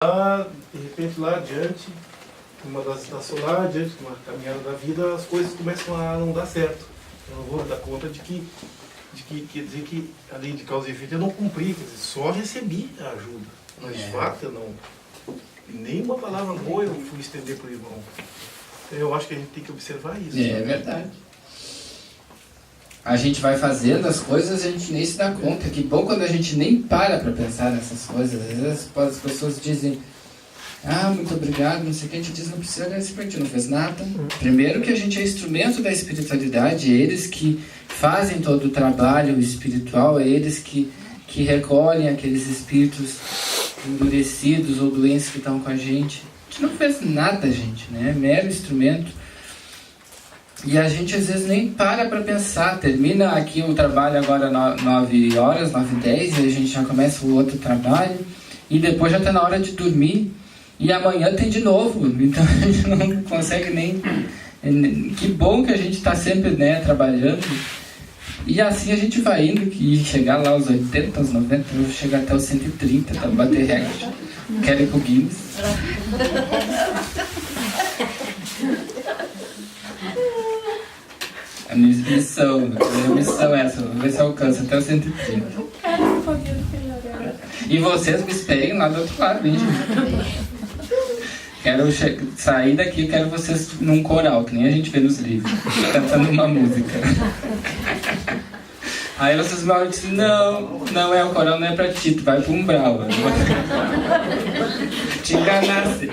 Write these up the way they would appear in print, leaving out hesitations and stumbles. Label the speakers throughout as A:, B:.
A: De repente lá adiante, uma das estações lá adiante, uma caminhada da vida, as coisas começam a não dar certo. Eu não vou dar conta de que quer dizer que, além de causa e efeito, eu não cumpri, quer dizer, só recebi a ajuda. Mas de fato eu não, nenhuma palavra boa eu fui estender para o irmão. Eu acho que a gente tem que observar isso.
B: É verdade. A gente vai fazendo as coisas e a gente nem se dá conta. Que bom quando a gente nem para pensar nessas coisas. Às vezes as pessoas dizem, muito obrigado, não sei o que, a gente diz, não precisa agradecer porque a gente não fez nada. Primeiro que a gente é instrumento da espiritualidade, eles que fazem todo o trabalho espiritual, eles que recolhem aqueles espíritos endurecidos ou doentes que estão com a gente. A gente não fez nada, gente, né? É mero instrumento. E a gente às vezes nem para pensar. Termina aqui o trabalho agora 9 horas, 9h10, e a gente já começa o outro trabalho. E depois já está na hora de dormir. E amanhã tem de novo. Então a gente não consegue nem... Que bom que a gente está sempre, né, trabalhando. E assim a gente vai indo e chegar lá aos 80, aos 90, eu vou chegar até os 130, tá? Bater recorde. Quero ir pro Guinness. A missão é essa, vamos ver se alcança até os 130. E vocês me esperem lá do outro lado, hein, gente? Quero sair daqui, quero vocês num coral, que nem a gente vê nos livros, cantando uma música. Aí vocês vão dizer, não é o coral, não é pra ti, tu vai pro umbral. Te enganasse.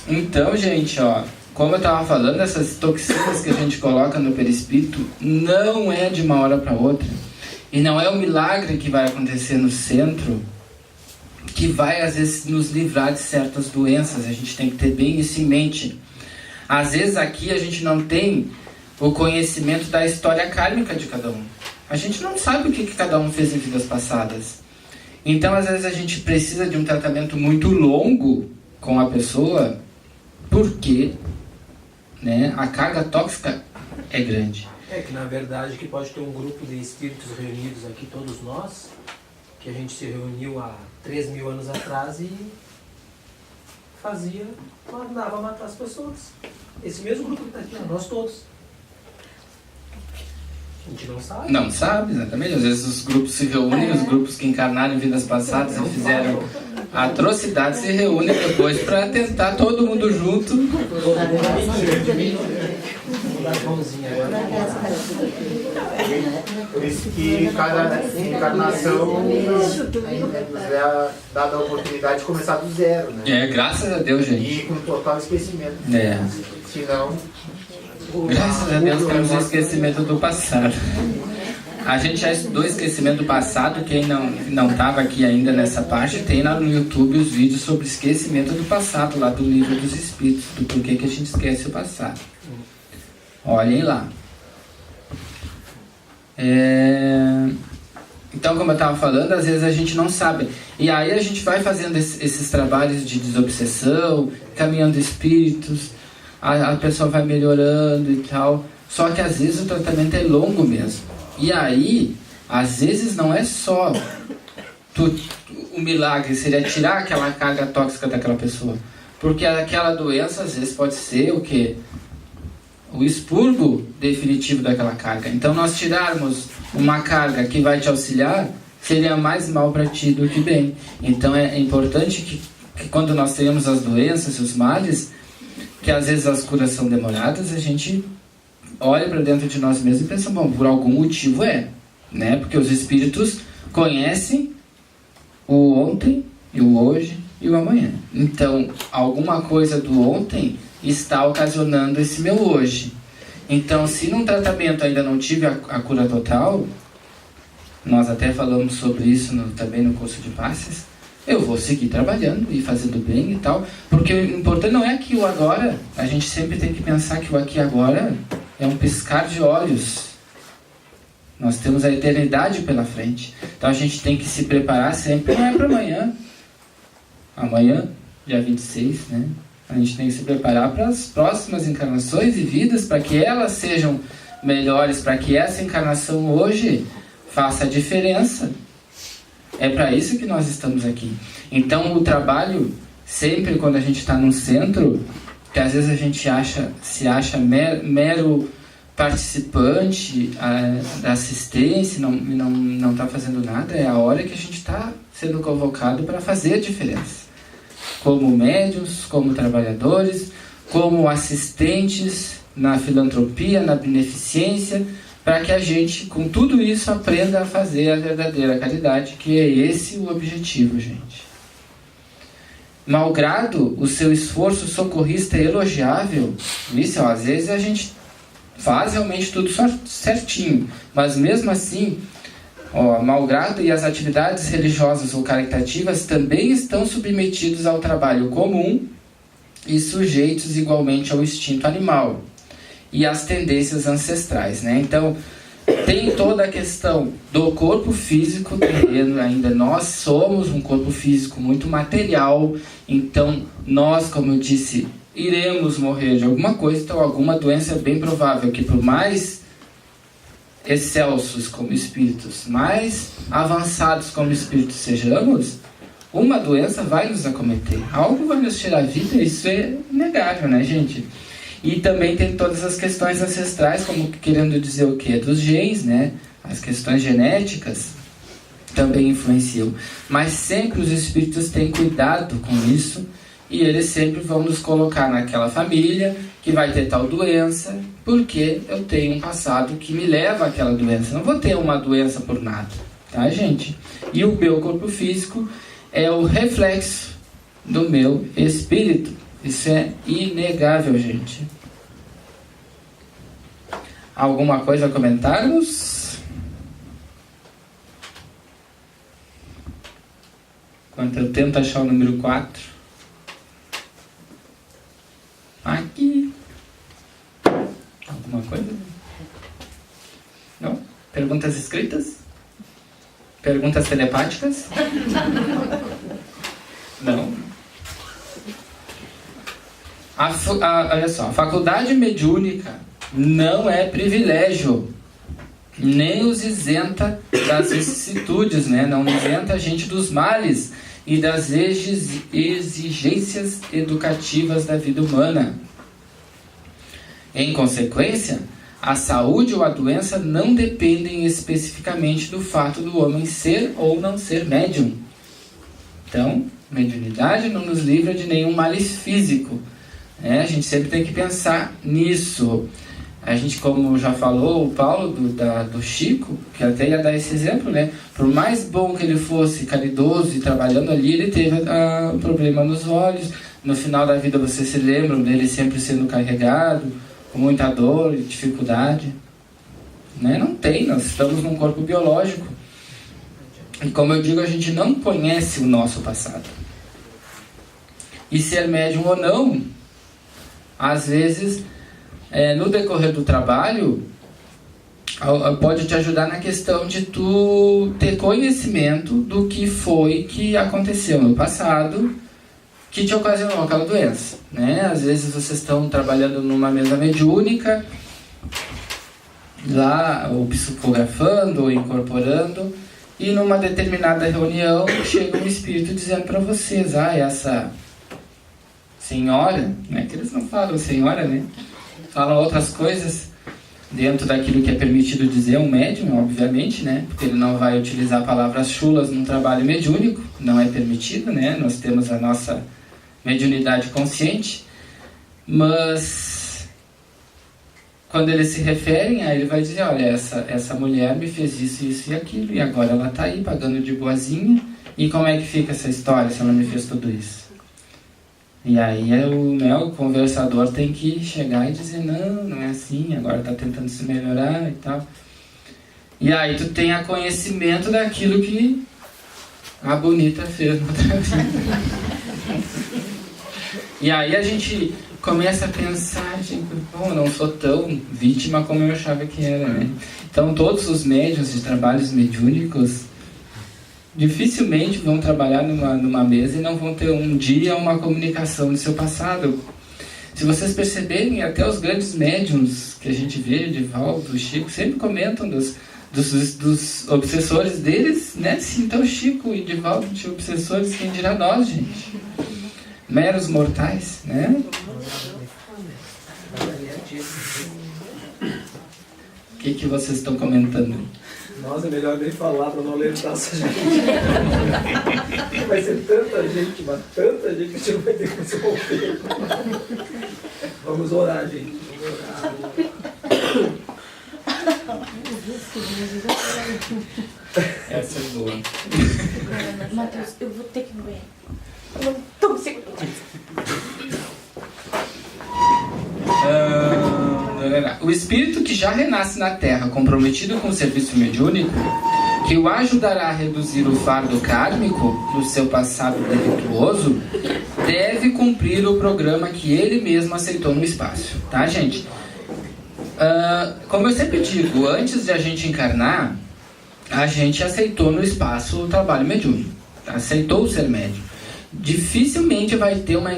B: Então, gente, como eu estava falando, essas toxinas que a gente coloca no perispírito não é de uma hora para outra. E não é o milagre que vai acontecer no centro que vai, às vezes, nos livrar de certas doenças. A gente tem que ter bem isso em mente. Às vezes aqui a gente não tem o conhecimento da história kármica de cada um. A gente não sabe o que cada um fez em vidas passadas. Então, às vezes, a gente precisa de um tratamento muito longo com a pessoa, porque, né, a carga tóxica é grande.
C: É que, na verdade, que pode ter um grupo de espíritos reunidos aqui, todos nós, que a gente se reuniu há 3.000 anos atrás e mandava matar as pessoas. Esse mesmo grupo que está aqui, nós todos. A gente não sabe.
B: Não sabe, exatamente. Às vezes os grupos se reúnem, os grupos que encarnaram em vidas passadas e fizeram atrocidades se reúnem depois para tentar todo mundo junto.
D: Por isso que cada encarnação é dada a oportunidade de começar do zero, né?
B: Graças a Deus, gente.
D: E com total esquecimento. Senão...
B: Graças a Deus temos o esquecimento do passado. A gente já estudou esquecimento do passado. Quem não estava aqui ainda nessa parte, tem lá no YouTube os vídeos sobre esquecimento do passado, lá do livro dos Espíritos, do porquê que a gente esquece o passado. Olhem lá. Então, como eu estava falando, às vezes a gente não sabe. E aí a gente vai fazendo esses trabalhos de desobsessão, caminhando espíritos, a pessoa vai melhorando e tal. Só que às vezes o tratamento é longo mesmo. E aí, às vezes não é só o milagre, seria tirar aquela carga tóxica daquela pessoa. Porque aquela doença às vezes pode ser o quê? O expurgo definitivo daquela carga. Então nós tirarmos uma carga que vai te auxiliar, seria mais mal para ti do que bem. Então é importante que quando nós tenhamos as doenças e os males, que às vezes as curas são demoradas, a gente olha para dentro de nós mesmos e pensa, bom, por algum motivo né? Porque os espíritos conhecem o ontem, e o hoje e o amanhã. Então, alguma coisa do ontem está ocasionando esse meu hoje. Então, se num tratamento ainda não tive a cura total, nós até falamos sobre isso também no curso de passes, eu vou seguir trabalhando e fazendo bem e tal, porque o importante não é aqui o agora. A gente sempre tem que pensar que o aqui e agora é um piscar de olhos. Nós temos a eternidade pela frente. Então a gente tem que se preparar sempre, não é para amanhã. Amanhã, dia 26, né? A gente tem que se preparar para as próximas encarnações e vidas, para que elas sejam melhores, para que essa encarnação hoje faça a diferença. É para isso que nós estamos aqui. Então, o trabalho, sempre quando a gente está num centro, que às vezes a gente se acha mero participante da assistência e não está fazendo nada, é a hora que a gente está sendo convocado para fazer a diferença. Como médiuns, como trabalhadores, como assistentes na filantropia, na beneficência, para que a gente, com tudo isso, aprenda a fazer a verdadeira caridade, que é esse o objetivo, gente. Malgrado o seu esforço socorrista elogiável, isso, às vezes a gente faz realmente tudo certinho, mas mesmo assim, malgrado e as atividades religiosas ou caritativas também estão submetidos ao trabalho comum e sujeitos igualmente ao instinto animal e às tendências ancestrais, né? Então, tem toda a questão do corpo físico terreno, ainda nós somos um corpo físico muito material, então nós, como eu disse, iremos morrer de alguma coisa, então alguma doença é bem provável que por mais excelsos como espíritos, mais avançados como espíritos sejamos, uma doença vai nos acometer, algo vai nos tirar a vida, isso é inegável, né, gente? E também tem todas as questões ancestrais, como querendo dizer o quê? Dos genes, né? As questões genéticas também influenciam. Mas sempre os espíritos têm cuidado com isso e eles sempre vão nos colocar naquela família que vai ter tal doença, porque eu tenho um passado que me leva àquela doença. Não vou ter uma doença por nada, tá, gente? E o meu corpo físico é o reflexo do meu espírito. Isso é inegável, gente. Alguma coisa a comentarmos? Enquanto eu tento achar o número 4. Aqui. Alguma coisa? Não? Perguntas escritas? Perguntas telepáticas? Não. Olha só, a faculdade mediúnica não é privilégio, nem os isenta das vicissitudes, né? Não isenta a gente dos males e das exigências educativas da vida humana. Em consequência, a saúde ou a doença não dependem especificamente do fato do homem ser ou não ser médium. Então, mediunidade não nos livra de nenhum males físico. A gente sempre tem que pensar nisso. A gente, como já falou, o Paulo do Chico, que até ia dar esse exemplo, né? Por mais bom que ele fosse, caridoso e trabalhando ali, ele teve um problema nos olhos. No final da vida, vocês se lembram dele sempre sendo carregado, com muita dor e dificuldade? Né? Não tem, nós estamos num corpo biológico. E como eu digo, a gente não conhece o nosso passado. E ser médium ou não, às vezes, no decorrer do trabalho, pode te ajudar na questão de tu ter conhecimento do que foi que aconteceu no passado que te ocasionou aquela doença, né? Às vezes vocês estão trabalhando numa mesa mediúnica, lá, ou psicografando, ou incorporando, e numa determinada reunião chega um espírito dizendo para vocês, essa senhora, né? Que eles não falam senhora, né? Falam outras coisas dentro daquilo que é permitido dizer um médium, obviamente, né? Porque ele não vai utilizar palavras chulas num trabalho mediúnico, não é permitido, né? Nós temos a nossa mediunidade consciente, mas quando eles se referem, aí ele vai dizer, olha, essa mulher me fez isso, isso e aquilo, e agora ela está aí pagando de boazinha, e como é que fica essa história se ela me fez tudo isso? E aí o conversador tem que chegar e dizer, não é assim, agora está tentando se melhorar e tal. E aí tu tenha conhecimento daquilo que a bonita fez na outra vida. E aí a gente começa a pensar, gente, eu não sou tão vítima como eu achava que era, né? Então todos os médiuns de trabalhos mediúnicos dificilmente vão trabalhar numa mesa e não vão ter um dia uma comunicação do seu passado. Se vocês perceberem, até os grandes médiuns que a gente vê, Divaldo, Chico, sempre comentam dos obsessores deles, né? Se então Chico e Divaldo tinham obsessores, quem dirá nós, gente? Meros mortais, né? O que vocês estão comentando?
C: Nossa, é melhor nem falar para não alertar essa gente. Vai ser tanta gente, mas tanta gente que a gente não vai ter que se envolver. Vamos orar, gente. Vamos orar.
B: Essa é boa.
E: Matheus, eu vou ter que ir no banheiro. Eu não tô conseguindo.
B: O espírito que já renasce na Terra, comprometido com o serviço mediúnico, que o ajudará a reduzir o fardo kármico do seu passado delituoso, deve cumprir o programa que ele mesmo aceitou no espaço. Tá, gente? Como eu sempre digo, antes de a gente encarnar, a gente aceitou no espaço o trabalho mediúnico. Aceitou ser médium. Dificilmente vai ter uma...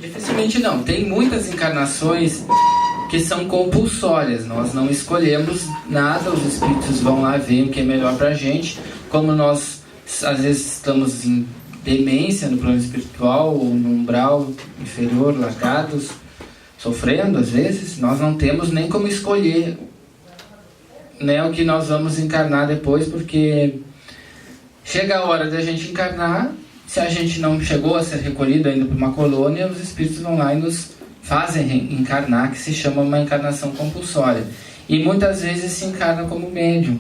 B: dificilmente não. Tem muitas encarnações que são compulsórias. Nós não escolhemos nada, os espíritos vão lá ver o que é melhor pra gente. Como nós, às vezes, estamos em demência no plano espiritual ou no umbral inferior, largados, sofrendo, às vezes, nós não temos nem como escolher, né, o que nós vamos encarnar depois, porque chega a hora da gente encarnar. Se a gente não chegou a ser recolhido ainda para uma colônia, os espíritos vão lá e nos fazem encarnar, que se chama uma encarnação compulsória. E muitas vezes se encarna como médium.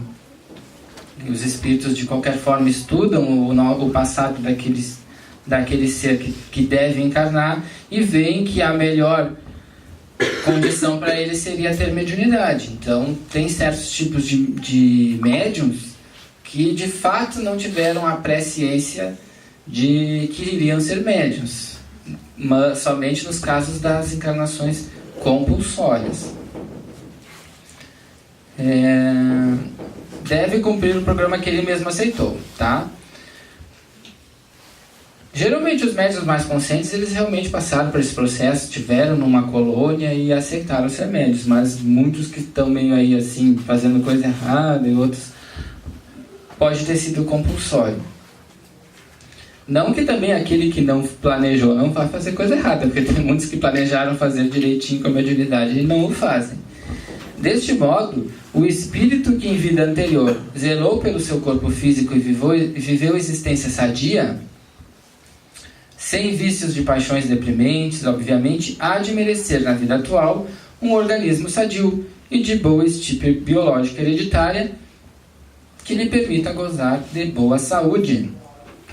B: E os espíritos, de qualquer forma, estudam o passado daquele ser que deve encarnar e veem que a melhor condição para ele seria ter mediunidade. Então, tem certos tipos de médiums que, de fato, não tiveram a presciência de que iriam ser médiuns, mas somente nos casos das encarnações compulsórias. Deve cumprir o programa que ele mesmo aceitou, tá? Geralmente os médiuns mais conscientes, eles realmente passaram por esse processo, tiveram numa colônia e aceitaram ser médiuns, mas muitos que estão meio aí assim, fazendo coisa errada, e outros pode ter sido compulsório. Não que também aquele que não planejou não vá fazer coisa errada, porque tem muitos que planejaram fazer direitinho com a mediunidade e não o fazem. Deste modo, o espírito que em vida anterior zelou pelo seu corpo físico e viveu existência sadia, sem vícios de paixões deprimentes, obviamente, há de merecer na vida atual um organismo sadio e de boa estirpe biológica hereditária que lhe permita gozar de boa saúde.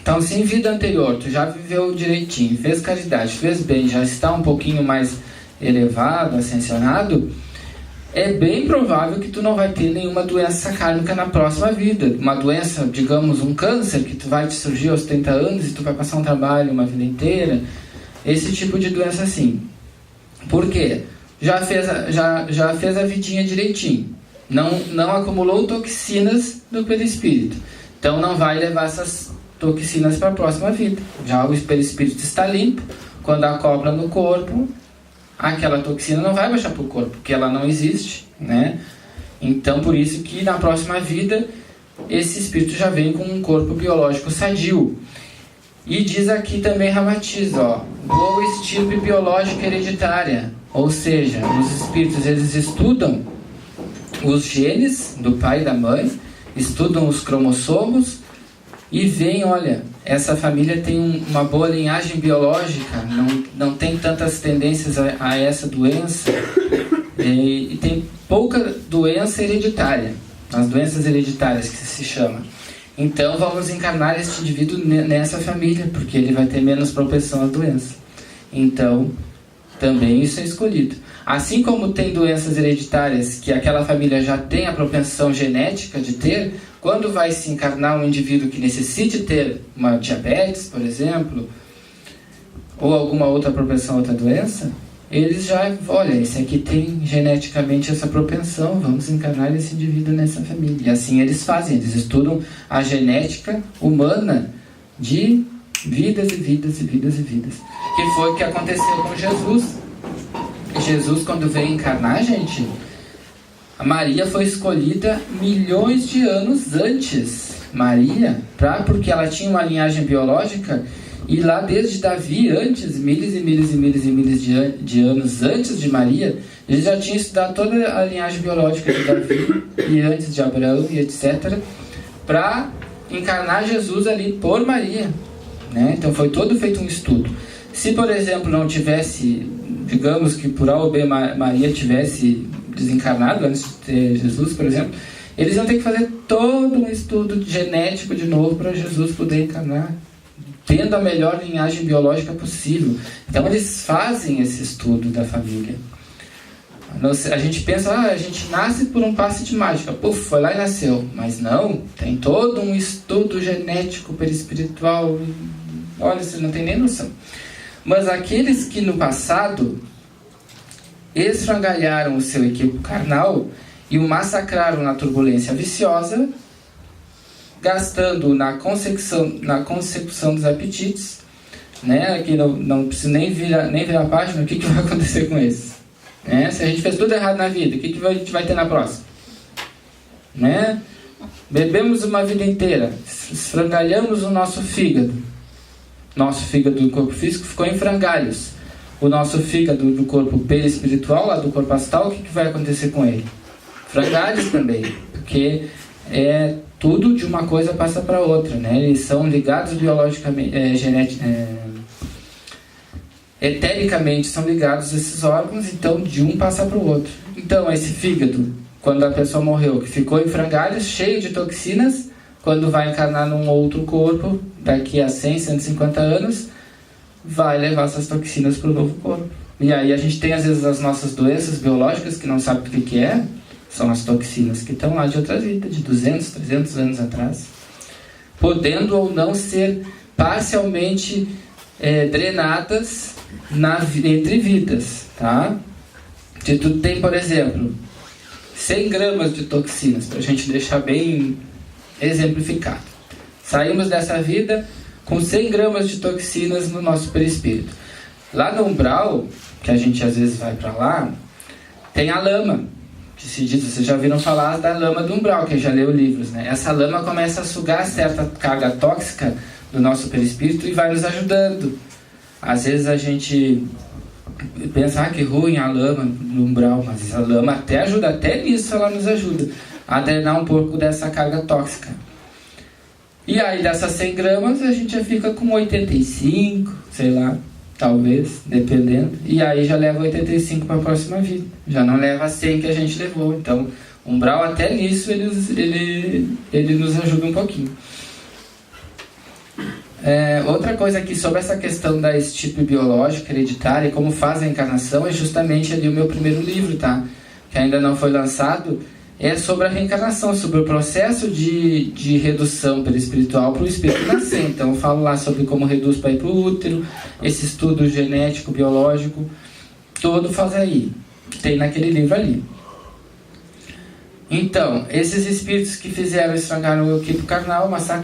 B: Então, se em vida anterior tu já viveu direitinho, fez caridade, fez bem, já está um pouquinho mais elevado, ascensionado, é bem provável que tu não vai ter nenhuma doença kármica na próxima vida. Uma doença, digamos, um câncer, que tu vai te surgir aos 30 anos e tu vai passar um trabalho uma vida inteira. Esse tipo de doença assim. Por quê? Já fez a vidinha direitinho. Não acumulou toxinas do perispírito. Então não vai levar essas toxinas para a próxima vida. Já o perispírito está limpo. Quando acopla no corpo, aquela toxina não vai baixar para o corpo, porque ela não existe, né? Então, por isso que na próxima vida, esse espírito já vem com um corpo biológico sadio. E diz aqui também Ramatiz, boa estirpe biológica hereditária. Ou seja, os espíritos, eles estudam os genes do pai e da mãe, estudam os cromossomos e veem, olha, essa família tem uma boa linhagem biológica, não tem tantas tendências a essa doença, e tem pouca doença hereditária, as doenças hereditárias que se chama. Então vamos encarnar este indivíduo nessa família, porque ele vai ter menos propensão à doença. Então, também isso é escolhido. Assim como tem doenças hereditárias que aquela família já tem a propensão genética de ter, quando vai se encarnar um indivíduo que necessite ter uma diabetes, por exemplo, ou alguma outra propensão a outra doença, eles já, olha, esse aqui tem geneticamente essa propensão, vamos encarnar esse indivíduo nessa família. E assim eles fazem, eles estudam a genética humana de vidas e vidas e vidas e vidas. Que foi o que aconteceu com Jesus. Jesus, quando veio encarnar, gente, A Maria foi escolhida milhões de anos antes. Maria, porque ela tinha uma linhagem biológica, e lá desde Davi, antes, milhas e milhas e milhas e milhas de anos antes de Maria, ele já tinha estudado toda a linhagem biológica de Davi, e antes de Abraão, e etc., para encarnar Jesus ali por Maria, né? Então foi todo feito um estudo. Se, por exemplo, não tivesse, digamos que por A ou B Maria tivesse desencarnado antes de ter Jesus, por exemplo, eles iam ter que fazer todo um estudo genético de novo para Jesus poder encarnar, tendo a melhor linhagem biológica possível. Então eles fazem esse estudo da família. A gente pensa, a gente nasce por um passe de mágica, puf, foi lá e nasceu. Mas não, tem todo um estudo genético, perispiritual. Olha, vocês não têm nem noção. Mas aqueles que no passado esfrangalharam o seu equipo carnal e o massacraram na turbulência viciosa, gastando na consecução dos apetites, né? Aqui não preciso nem virar a página. O que vai acontecer com eles? Né? Se a gente fez tudo errado na vida, o que a gente vai ter na próxima? Né? Bebemos uma vida inteira, esfrangalhamos o nosso fígado. Nosso fígado do corpo físico ficou em frangalhos. O nosso fígado do corpo perispiritual, lá do corpo astral, o que vai acontecer com ele? Frangalhos também, porque tudo de uma coisa passa para outra, né? Eles são ligados biologicamente, etericamente são ligados esses órgãos, então de um passa para o outro. Então esse fígado, quando a pessoa morreu, que ficou em frangalhos, cheio de toxinas, quando vai encarnar num outro corpo, daqui a 100, 150 anos, vai levar essas toxinas para o novo corpo. E aí a gente tem às vezes as nossas doenças biológicas que não sabe o que é, são as toxinas que estão lá de outra vida, de 200, 300 anos atrás, podendo ou não ser parcialmente drenadas entre vidas, tá? Se tu tem, por exemplo, 100 gramas de toxinas, para a gente deixar bem exemplificado. Saímos dessa vida com 100 gramas de toxinas no nosso perispírito. Lá no umbral, que a gente às vezes vai para lá, tem a lama, que se diz, vocês já ouviram falar da lama do umbral, quem já leu livros, né? Essa lama começa a sugar certa carga tóxica do nosso perispírito e vai nos ajudando. Às vezes a gente pensa, que ruim a lama no umbral, mas a lama até ajuda, até nisso ela nos ajuda a drenar um pouco dessa carga tóxica. E aí dessas 100 gramas a gente já fica com 85, sei lá, talvez, dependendo. E aí já leva 85 para a próxima vida. Já não leva 100 que a gente levou. Então, o umbral até nisso ele nos ajuda um pouquinho. Outra coisa aqui sobre essa questão da estirpe biológica, hereditária e como faz a encarnação é justamente ali o meu primeiro livro, tá? Que ainda não foi lançado. É sobre a reencarnação, sobre o processo de redução perispiritual para o espírito nascer. Então eu falo lá sobre como reduz para ir para o útero, esse estudo genético, biológico, todo faz aí. Tem naquele livro ali. Então, esses espíritos que fizeram estragar o equipe carnal, massacre